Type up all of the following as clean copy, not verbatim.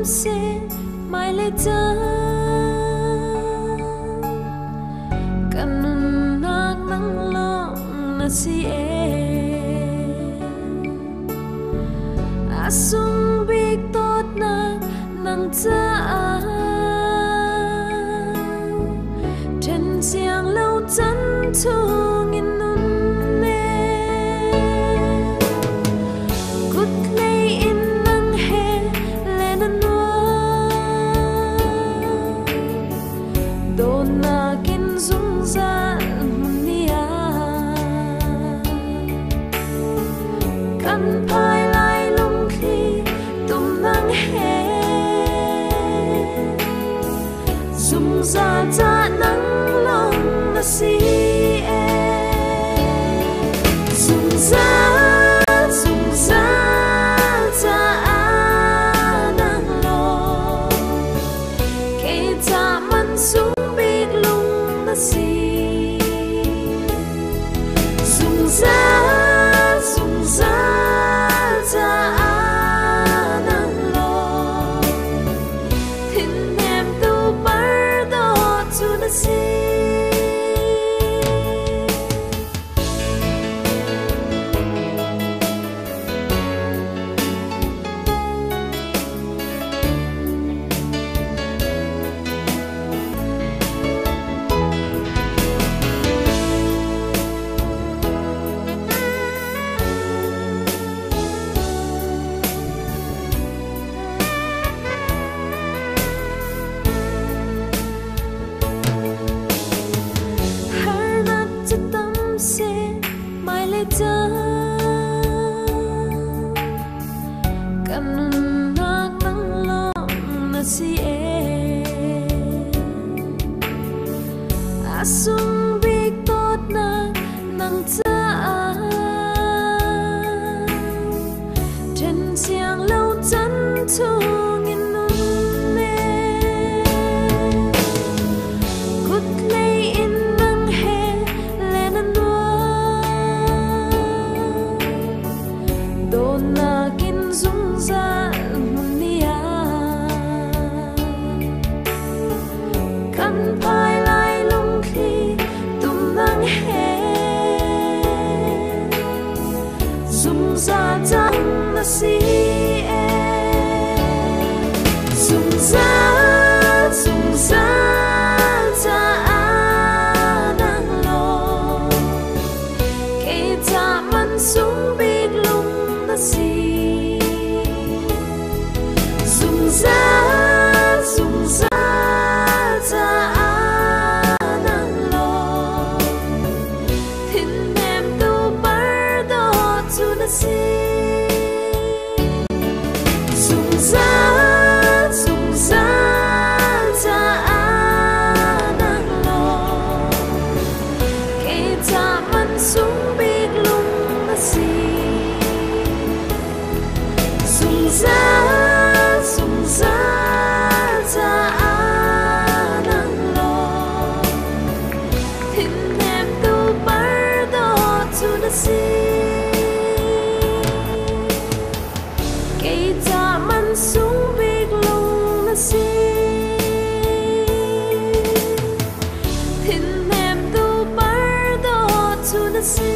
se mai le ta kanun nak nang lo na si asung big tot na nang ta trên giang lâu chân thu nghìn nun nè cút lấy in nang he lên anh đồ na kinh dung ra munia căn phai lại lung khi tum nang he dung ra ta nang lòng na si dung ra ta nang lo kể ta man xuống biết lung na si dung ra ta nang lo thiên em tu bar do tu na si kanun nak nang long na si asung big tot na nang ta trên giang lâu chân thu nghìn nun nè cút lấy in nang he lên anh đồ na kinh dung ra munia căn phai lại lung khi tum nang he dung ra tan na si dung ra ta nang lo kể ta man xuống biết lung na si dung ra ta nang lo thiên em tu bar do tu na si dung ra ta nang lo kể ta man xuống biết lung na si dung ra ta nang lo thiên em tu bar do tu na si kể ta man xuống biết lung na si thiên em tu bar do tu na si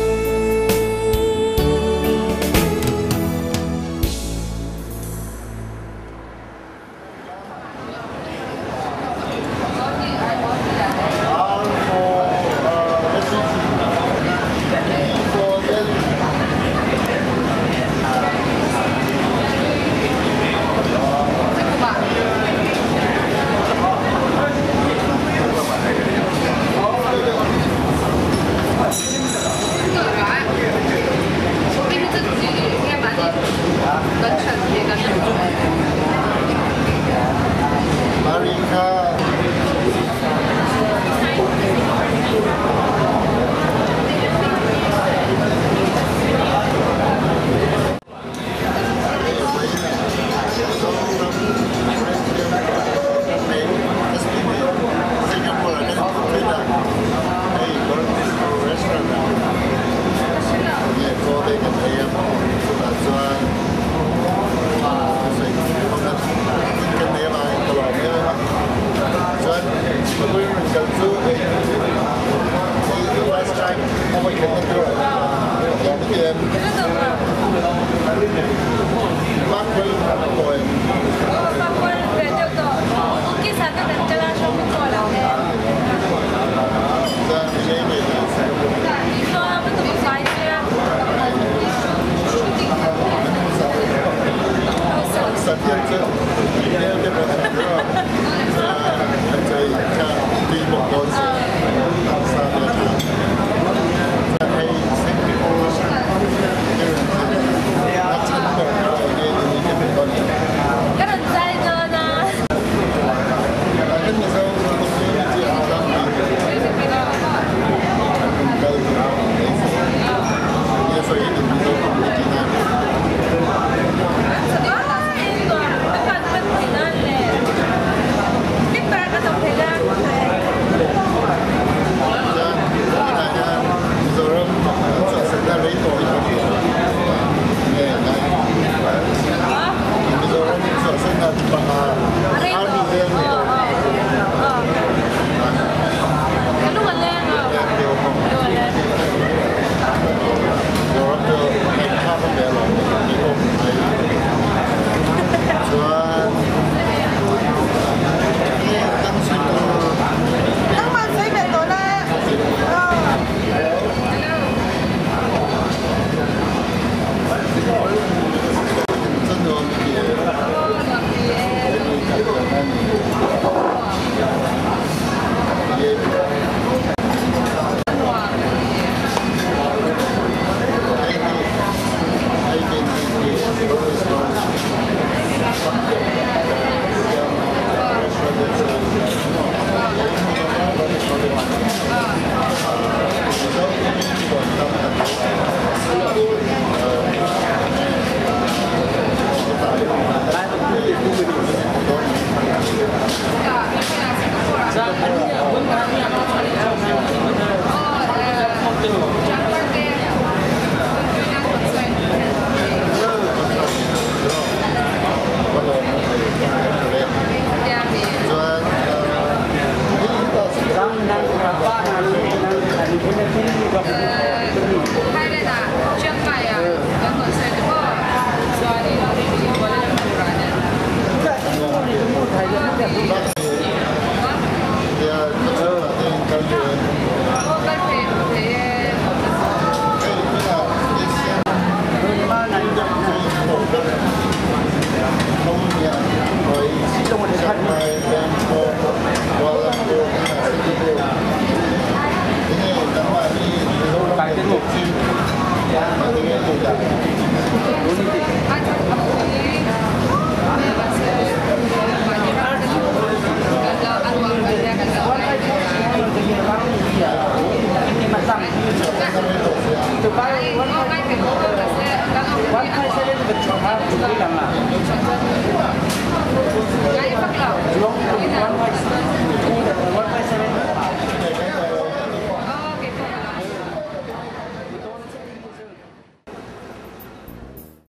天真。